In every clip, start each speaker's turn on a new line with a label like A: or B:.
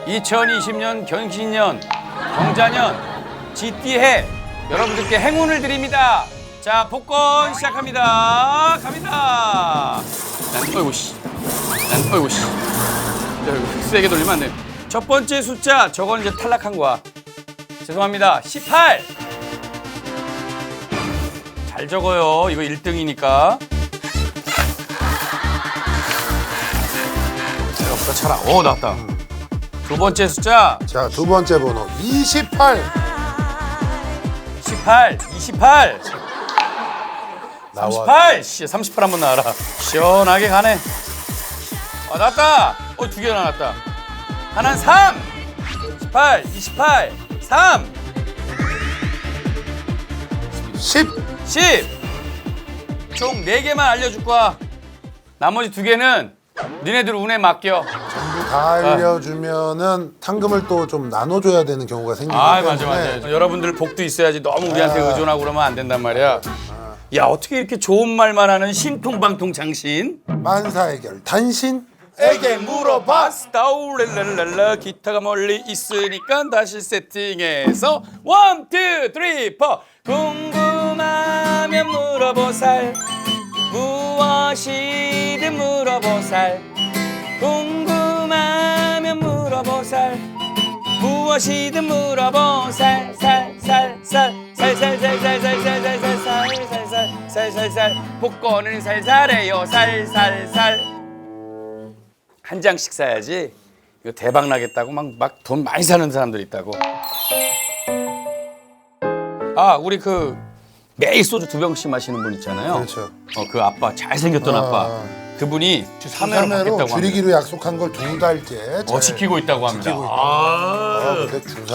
A: 2020년 경신년 경자년 GT해 여러분들께 행운을 드립니다. 자, 복권 시작합니다. 갑니다. 어이구 씨. 어이구 씨. 세게 돌리면 안 돼. 첫 번째 숫자 저건 이제 탈락한 거야. 죄송합니다. 18. 잘 적어요. 이거 1등이니까. 없어 차라. 오, 나왔다. 두 번째 숫자.
B: 자, 두 번째 번호 28.
A: 28.
B: 나와.
A: 38. 씨, 38 한번 나와라. 시원하게 가네. 나왔다. 두 개 나왔다. 하나는 3. 28. 3.
B: 10.
A: 10. 총 4개만 알려줄 거야. 나머지 2개는 니네들 운에 맡겨.
B: 전부 다 알려주면은 상금을 또 좀 나눠줘야 되는 경우가 생기기 때문에.
A: 맞아. 여러분들 복도 있어야지 너무 우리한테 의존하고 그러면 안 된단 말이야. 야, 어떻게 이렇게 좋은 말만 하는 신통방통 장신?
B: 만사해결 단신에게 물어봐.
A: 스타울렐랄랄라 기타가 멀리 있으니까 다시 세팅해서 1, 2, 3, 4 궁금하면 물어보살 무엇이든 물어보살 궁금하면 물어보살 무엇이든 물어보살 살살살살살살살살살살살살살살살 복권은 살살해요 살살살 한 장씩 사야지 이거 대박 나겠다고 막 돈 많이 사는 사람들 있다고. 우리 그 매일 소주 2병씩 마시는 분 있잖아요.
B: 그렇죠.
A: 그 아빠 잘생겼던 아빠. 그분이 주 3회로 받겠다고
B: 줄이기로
A: 합니다.
B: 약속한 걸 2달째
A: 지키고 있다고 합니다.
B: 지키고 있다. 근데 주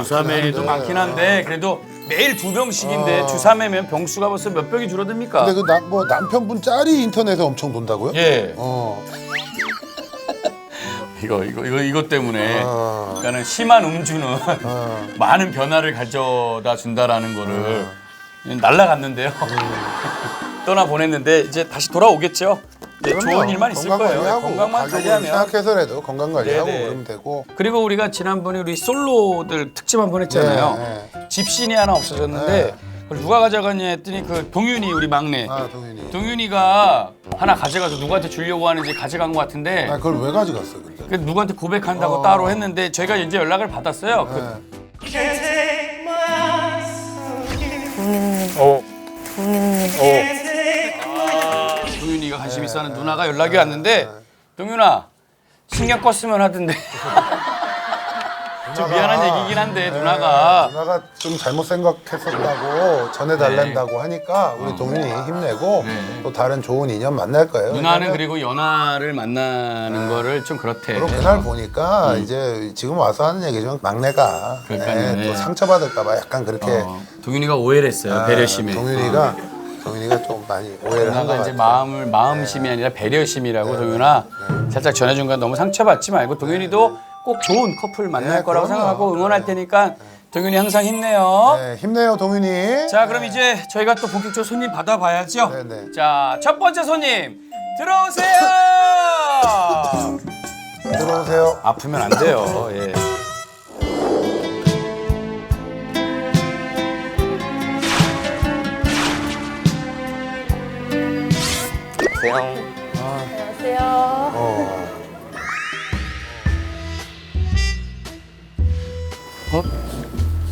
B: 3회도
A: 많긴 한데 그래도 매일 2병씩인데 주 3회면 병수가 벌써 몇 병이 줄어듭니까?
B: 근데 그 남편분 짤이 인터넷에 엄청 돈다고요?
A: 예. 이거 때문에 그러니까는 심한 음주는 많은 변화를 가져다 준다라는 거를 날라갔는데요. 떠나 보냈는데 이제 다시 돌아오겠죠. 네, 좋은 일만 있을 거예요. 건강만 관리하면.
B: 생각해서라도 건강 관리하고
A: 네네.
B: 그러면 되고.
A: 그리고 우리가 지난번에 우리 솔로들 특집 한번 했잖아요.
B: 네.
A: 집신이 하나 없어졌는데 그걸 누가 가져갔냐 했더니 그 동윤이 우리 막내.
B: 동윤이.
A: 동윤이가 하나 가져가서 누구한테 주려고 하는지 가져간 것 같은데
B: 그걸 왜 가져갔어 근데?
A: 그 누구한테 고백한다고 따로 했는데 저희가 이제 연락을 받았어요. 동윤이가 관심 있어 하는 누나가 연락이 왔는데 동윤아 신경 껐으면 하던데 좀 미안한 얘기긴 한데 누나가
B: 좀 잘못 생각했었다고 전해달란다고 하니까 우리 동윤이 힘내고 또 다른 좋은 인연 만날 거예요.
A: 누나는 그리고 연하를 만나는 거를 좀 그렇대.
B: 그리고 그날 보니까 이제 지금 와서 하는 얘기지만 막내가 또 상처받을까 봐 약간 그렇게
A: 동윤이가 오해를 했어요. 배려심에.
B: 동윤이가 좀 많이 오해를 한 것
A: 누나가 이제
B: 같아요.
A: 마음심이 아니라 배려심이라고 동윤아 살짝 전해준 건 너무 상처받지 말고 동윤이도 꼭 좋은 커플 만날 거라고
B: 그럼요.
A: 생각하고 응원할 테니까 동윤이 항상 힘내요.
B: 네, 힘내요 동윤이.
A: 자, 그럼 이제 저희가 또 본격적으로 손님 받아봐야죠.
B: 네네.
A: 자, 첫 번째 손님 들어오세요.
B: 들어오세요.
A: 아프면 안 돼요. 예.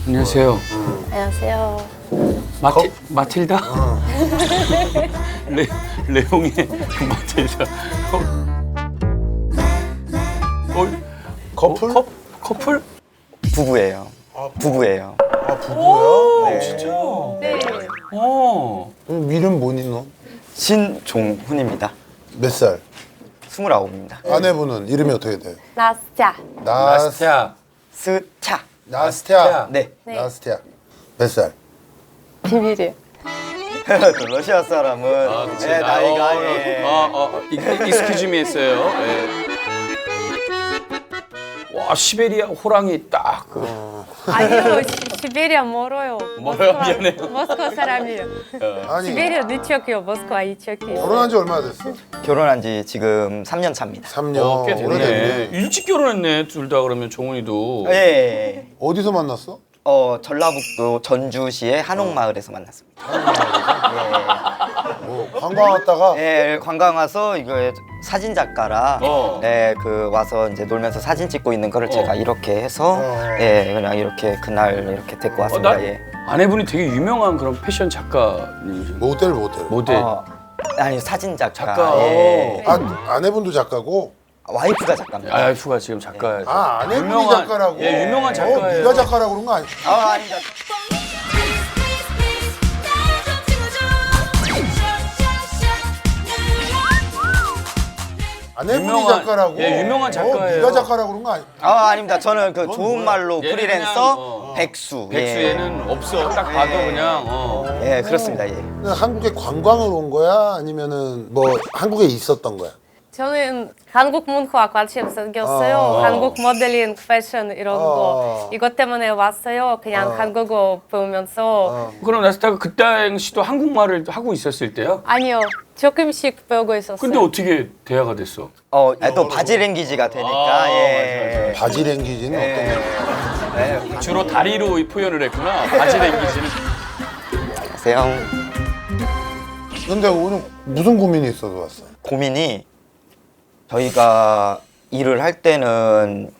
C: 안녕하세요.
A: 안녕하세요.
C: 안녕하세요.
A: 마틸다? 레옹의 마틸다.
B: 커플?
A: 커플?
D: 부부예요. 부부예요.
B: 부부야?
D: 네.
A: 진짜?
C: 네.
B: 이름 뭐니 너?
D: 신종훈입니다.
B: 몇 살?
D: 29입니다.
B: 아내분은 이름이 어떻게 돼요?
C: 나스자.
A: 나스티아.
D: 스차.
B: 나스티아.
D: 네.
C: 네.
B: 나스티아. 몇 살?
C: 비밀이에요.
D: 또 러시아 사람은
A: 그치.
D: 나이가
A: 익스큐즈 미 했어요. 예. 와 시베리아 호랑이 딱 그.
C: 아니요, 시베리아 멀어요.
A: 멀어요? 미안해요.
C: 모스크바 사람이에요.
B: 아니
C: 시베리아 이쪽이요, 모스크바 이쪽이요.
B: 결혼한 지 얼마나 됐어?
D: 결혼한 지 지금 3년 차입니다.
B: 3년.
A: 꽤 됐네.
B: 오래됐네.
A: 일찍 결혼했네 둘 다 그러면 종훈이도.
D: 예.
B: 어디서 만났어?
D: 전라북도 전주시의 한옥마을에서 만났습니다.
B: 뭐 관광 왔다가
D: 예, 관광 와서 이거 사진 작가라
A: 어.
D: 예, 그 와서 이제 놀면서 사진 찍고 있는 거를 제가 이렇게 해서
B: 어.
D: 예, 그냥 이렇게 그날 이렇게 데리고 왔습니다.
A: 나
D: 예.
A: 아내분이 되게 유명한 그런 패션 작가님이신
B: 모델.
A: 모델.
D: 아니 사진 작가.
A: 작가.
D: 예.
B: 아내분도 작가고?
D: 와이프가 작가입니다.
A: 와이프가 지금 작가예요.
B: 아내분이
A: 유명한-
B: 작가라고?
A: 예, 유명한 작가예요.
B: 네가 작가라고 그런 거 아니야?
D: 아니다.
B: 아내분이
A: 유명한-
B: 작가라고?
A: 예, 유명한 작가예요.
B: 네가 작가라고 그런 거 아니야?
D: 아닙니다. 저는 그 좋은 말로
A: 얘는
D: 프리랜서
A: 그냥, 어.
D: 백수.
A: 백수에는 없어. 딱 봐도 그냥.
D: 예, 그렇습니다. 예.
B: 한국에 관광을 온 거야? 아니면은 뭐 한국에 있었던 거야?
C: 저는 한국 문화 관심 생겼어요. 한국 모델링, 패션 이런 거. 이것 때문에 왔어요. 그냥 한국어 배우면서.
A: 그럼 나스타가 그 당시도 한국말을 하고 있었을 때요?
C: 아니요, 조금씩 배우고 있었어요.
A: 근데 어떻게 대화가 됐어?
D: 또 바지 랭귀지가 되니까.
A: 아,
D: 예.
B: 바지 랭귀지는 어떤 거야?
A: 주로 다리로 이 표현을 했구나. 바지 랭귀지는.
D: 안녕하세요.
B: 근데 오늘 무슨 고민이 있어서 왔어?
D: 고민이 저희가 일을 할 때는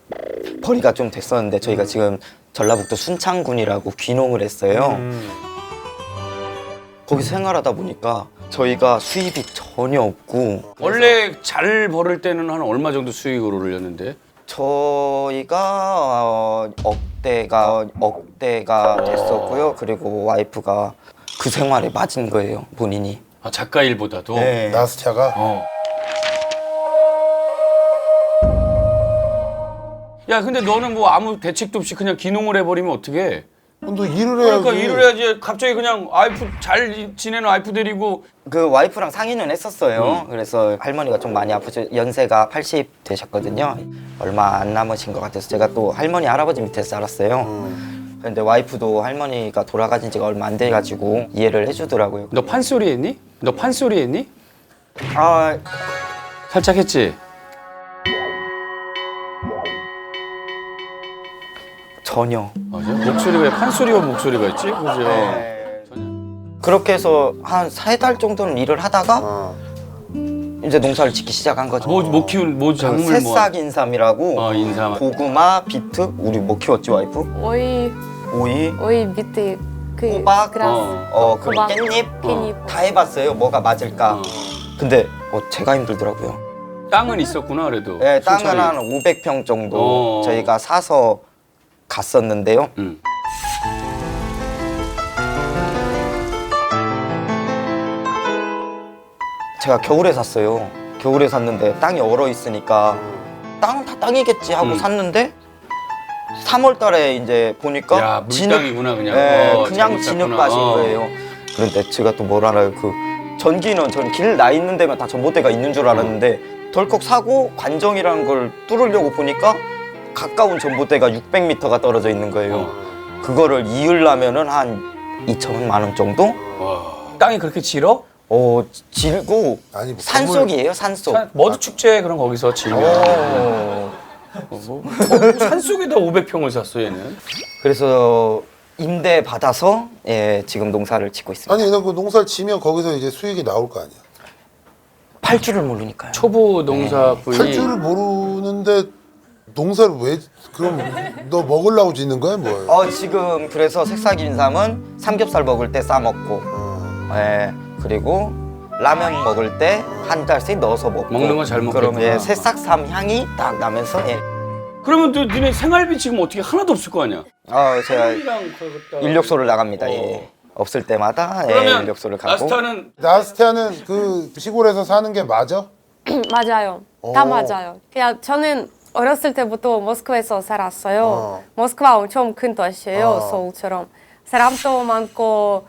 D: 벌이가 좀 됐었는데 저희가 지금 전라북도 순창군이라고 귀농을 했어요. 거기서 생활하다 보니까 저희가 수입이 전혀 없고
A: 원래 잘 벌을 때는 한 얼마 정도 수익으로 올렸는데?
D: 저희가 억대가 됐었고요. 그리고 와이프가 그 생활에 맞은 거예요, 본인이.
A: 아, 작가 일보다도?
D: 네.
B: 나스차가?
A: 어. 야, 근데 너는 뭐 아무 대책도 없이 그냥 귀농을 해버리면 어떡해?
B: 너 일을 해야지.
A: 그러니까 일을 해야지. 갑자기 그냥 와이프 잘 지내는 와이프 데리고
D: 그 와이프랑 상의는 했었어요. 그래서 할머니가 좀 많이 아프죠. 연세가 80 되셨거든요. 얼마 안 남으신 것 같아서 제가 또 할머니 할아버지 밑에서 살았어요. 근데 와이프도 할머니가 돌아가신 지가 얼마 안 돼가지고 이해를 해주더라고요.
A: 너 판소리 했니? 너 판소리 했니?
D: 아,
A: 살짝 했지?
D: 전혀.
A: 맞아? 목소리가 왜 판소리와 목소리가 있지? 그죠?
D: 네. 그렇게 해서 한 3달 정도는 일을 하다가 이제 농사를 짓기 시작한 거죠.
A: 뭐 키우는 뭐 작물 뭐?
D: 새싹 인삼이라고
A: 인삼.
D: 고구마, 비트, 우리 뭐 키웠지 와이프?
C: 오이,
D: 오이,
C: 오이 밑에 그
D: 호박,
C: 그라스.
D: 그리고
C: 호박,
D: 깻잎
C: 깻잎.
D: 다 해봤어요. 뭐가 맞을까? 근데 제가 힘들더라고요.
A: 땅은 있었구나 그래도.
D: 네, 땅은
A: 순천이.
D: 한 500평 정도
A: 어.
D: 저희가 사서 갔었는데요.
A: 응.
D: 제가 겨울에 샀어요. 겨울에 샀는데 땅이 얼어 있으니까 땅은 다 땅이겠지 하고 샀는데 3월 달에 이제 보니까
A: 야, 물땅이구나 그냥.
D: 네, 그냥
A: 잘못
D: 진흙
A: 샀구나.
D: 밭인 거예요. 그런데 제가 또 뭘 알아요. 그 전기는 전 길 나 있는 데면 다 전봇대가 있는 줄 알았는데 덜컥 사고 관정이라는 걸 뚫으려고 보니까 가까운 전봇대가 600m가 떨어져 있는 거예요. 그거를 이으려면은 한 2천만 원 정도?
A: 와. 땅이 그렇게 질어?
D: 질고
B: 아니, 뭐
D: 산속이에요, 산속.
A: 머드 축제 그런 거기서 질면. 산속에다 500평을 샀어 얘는.
D: 그래서 임대 받아서 지금 농사를 짓고 있습니다.
B: 아니, 너 그 농사를 지면 거기서 이제 수익이 나올 거 아니야?
D: 팔 줄을 모르니까요.
A: 초보 농사 부인이
B: 할 줄을 모르는데 농사를 왜 그럼 너 먹으려고 짓는 거야, 뭘?
D: 지금 그래서 새싹 인삼은 삼겹살 먹을 때 싸 먹고, 그리고 라면 먹을 때 한 달씩 넣어서 먹고.
A: 먹는 건 잘 먹겠구나.
D: 그러면 새싹삼 향이 딱 나면서
A: 그러면 너 니네 생활비 지금 어떻게 하나도 없을 거 아니야?
D: 제가
A: 이랑 그거다.
D: 인력소를 나갑니다. 없을 때마다
A: 그러면
D: 인력소를 가고.
A: 나스타는
B: 나스티아는 그 시골에서 사는 게 맞아?
C: 맞아요. 다 맞아요. 그냥 저는 어렸을 때부터 모스크바에서 살았어요. 모스크바 엄청 큰 도시예요, 서울처럼. 사람도 많고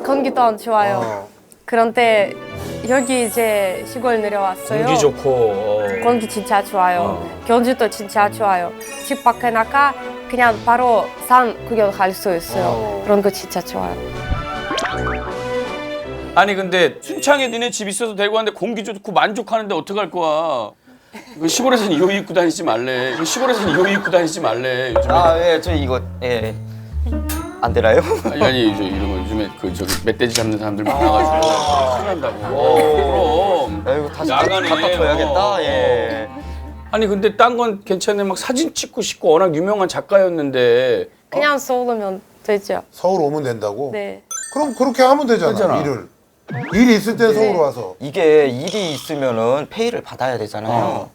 C: 공기도 안 좋아요. 그런데 여기 이제 시골 내려왔어요.
A: 공기 좋고.
C: 공기 진짜 좋아요. 경주도 진짜 좋아요. 집 밖에 나가 그냥 바로 산 구경할 수 있어요. 그런 거 진짜 좋아요.
A: 아니 근데 순창에 니네 집 있어서 데리고 왔는데 공기 좋고 만족하는데 어떡할 거야? 이거 시골에서는 이 옷 입고 다니지 말래. 이거 시골에서는 이 옷 입고 다니지 말래. 요즘에.
D: 예, 저 이거 안 되나요?
A: 아니 저 이런 거 요즘에 그 저기 멧돼지 잡는 사람들 많아가지고 큰일 난다고. 그럼.
D: 아이고 다시
A: 야간에,
D: 갖다 줘야겠다. 예.
A: 아니 근데 딴 건 괜찮네. 막 사진 찍고 싶고 워낙 유명한 작가였는데.
C: 그냥 서울 오면 되죠.
B: 서울 오면 된다고?
C: 네.
B: 그럼 그렇게 하면 되잖아,
A: 되잖아.
B: 일을. 일이 있을 때 서울 와서.
D: 이게 일이 있으면은 페이를 받아야 되잖아요.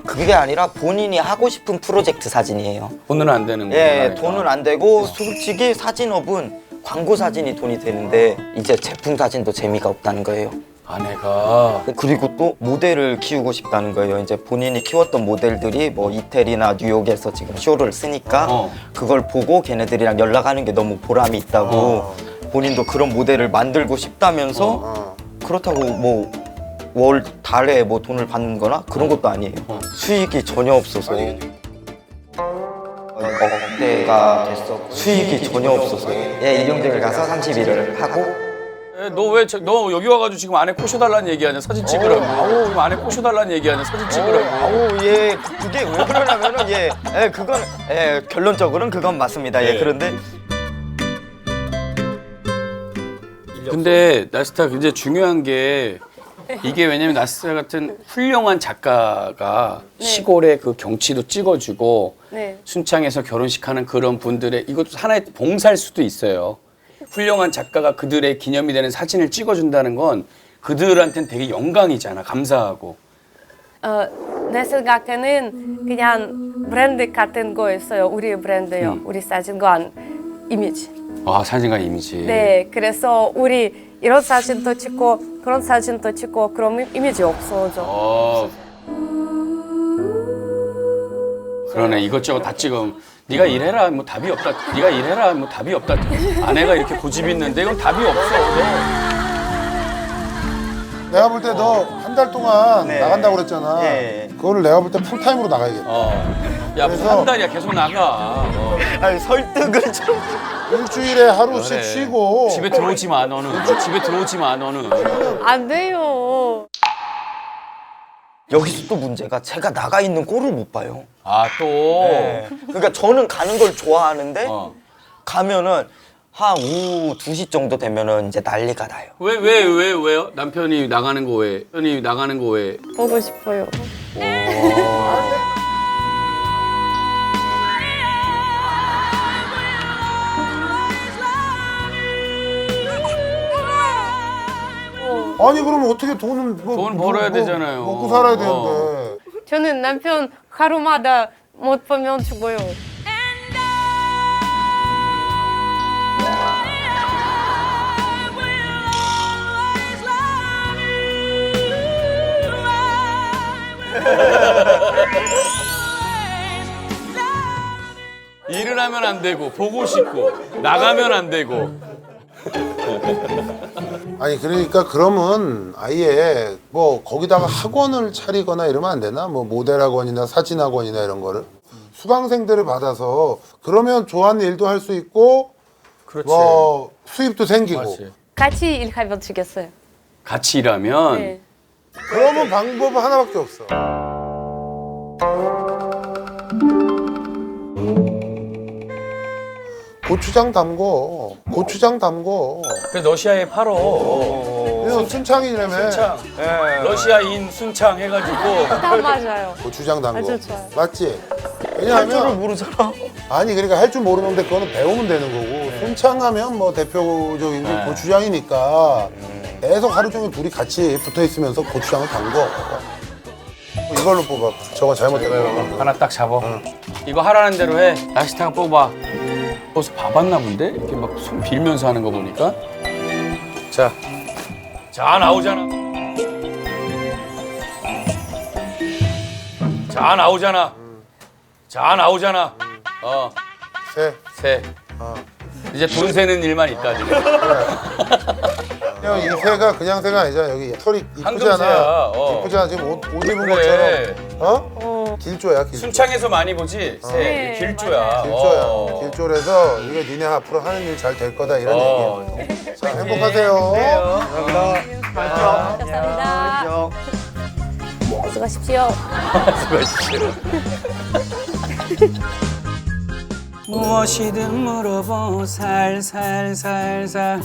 D: 그게 아니라 본인이 하고 싶은 프로젝트 사진이에요.
A: 돈은 안 되는
D: 예,
A: 거야.
D: 돈은 안 되고 솔직히 사진업은 광고 사진이 돈이 되는데 이제 제품 사진도 재미가 없다는 거예요.
A: 아내가
D: 그리고 또 모델을 키우고 싶다는 거예요. 이제 본인이 키웠던 모델들이 뭐 이태리나 뉴욕에서 지금 쇼를 쓰니까 그걸 보고 걔네들이랑 연락하는 게 너무 보람이 있다고 본인도 그런 모델을 만들고 싶다면서 그렇다고 뭐 월 달에 뭐 돈을 받는 거나 그런 것도 아니에요. 수익이 전혀 없어서 억대가 됐어. 수익이 전혀 없어서 예, 이경택을 가서 30일을 하고
A: 너 왜 너 여기 와가지고 지금 아내 꼬셔달라는 얘기하냐 사진 찍으라고. 지금 아내 꼬셔달라는 얘기하냐 사진 찍으라고.
D: 예, 그게 왜 그러냐면은 그건 결론적으로는 그건 맞습니다. 예, 그런데
A: 근데 나스타 굉장히 중요한 게 이게 왜냐면 나스타 같은 훌륭한 작가가 시골의 그 경치도 찍어주고
C: 네.
A: 순창에서 결혼식하는 그런 분들의 이것도 하나의 봉사일 수도 있어요. 훌륭한 작가가 그들의 기념이 되는 사진을 찍어준다는 건 그들한테는 되게 영광이잖아. 감사하고.
C: 내 생각에는 그냥 브랜드 같은 거 있어요. 우리 브랜드요. 우리 사진관 이미지.
A: 아 사진과 이미지.
C: 네, 그래서 우리 이런 사진도 찍고 그런 사진도 찍고 그런 이미지 없어져.
A: 그러네. 이것저것 다 찍으면 네가 일해라 뭐 답이 없다. 네가 일해라 뭐 답이 없다. 아내가 이렇게 고집이 있는데 이건 답이 없어.
B: 내가 볼 때 너 한 달 동안
D: 네.
B: 나간다고 그랬잖아.
D: 예.
B: 그거를 내가 볼 때 풀타임으로 나가야겠다.
A: 야,
B: 그래서-
A: 한 달이야 계속 나가.
D: 아니 설득을 좀
B: 일주일에 하루씩
A: 그래.
B: 쉬고.
A: 집에 들어오지 마 너는. 집에 들어오지 마 너는.
C: 안 돼요.
D: 여기서 또 문제가 제가 나가 있는 꼴을 못 봐요.
A: 아 또.
D: 그러니까 저는 가는 걸 좋아하는데
A: 어.
D: 가면은 한 오후 2시 정도 되면은 이제 난리가 나요.
A: 왜요? 남편이 나가는 거 왜? 남편이 나가는 거 왜?
C: 보고 싶어요.
B: 아니 그러면 어떻게 돈은
A: 돈 벌어야 되잖아요.
B: 먹고 살아야 되는데.
C: 저는 남편 하루마다 못 보면 죽어요.
A: 일을 하면 안 되고 보고 싶고 나가면 안 되고.
B: 아니 그러니까 그러면 아예 뭐 거기다가 학원을 차리거나 이러면 안 되나? 뭐 모델 학원이나 사진 학원이나 이런 거를 수강생들을 받아서 그러면 좋아하는 일도 할 수 있고
A: 그렇지.
B: 뭐 수입도 생기고.
A: 맞지.
C: 같이 일하면 죽겠어요.
A: 같이 일하면
C: 네.
B: 그러면 방법은 하나밖에 없어. 고추장 담궈. 고추장 담궈.
A: 그래 러시아에 팔어.
B: 그래서 순창이라며.
A: 순창. 러시아인 순창 해가지고.
C: 다 맞아요.
B: 고추장 담궈.
C: 아주 좋아요.
B: 맞지?
D: 할 줄을
B: 왜냐하면
D: 모르잖아.
B: 아니 그러니까 할 줄 모르는데 그거는 배우면 되는 거고 순창하면 뭐 대표적인 게
A: 네.
B: 고추장이니까 계속 하루 종일 둘이 같이 붙어 있으면서 고추장을 담궈. 이걸로 뽑아. 저거 잘못된 거.
A: 하나 딱 잡아. 이거 하라는 대로 해. 나시타가 뽑아. 벌써 봐봤나 본데? 이렇게 막 손 빌면서 하는 거 보니까. 자 나오잖아. 자 나오잖아.
B: 세.
A: 세. 이제 돈 세는 일만 있다. 지금.
B: 형, 이 새가 그냥 새가 아니잖아. 여기 털이
A: 황금새야.
B: 이쁘잖아.
A: 어.
B: 이쁘잖아. 지금 옷 입은
A: 그래.
B: 것처럼. 길조야, 길조.
A: 순창에서 많이 보지? 새.
C: 네,
A: 길조야.
C: 맞아요.
B: 길조야.
A: 어.
B: 길조라서 이거 니네 앞으로 하는 일 잘 될 거다 이런 얘기야. 자, 행복하세요.
C: 감사합니다. 수고하십시오.
A: 무엇이든 물어보 살살살살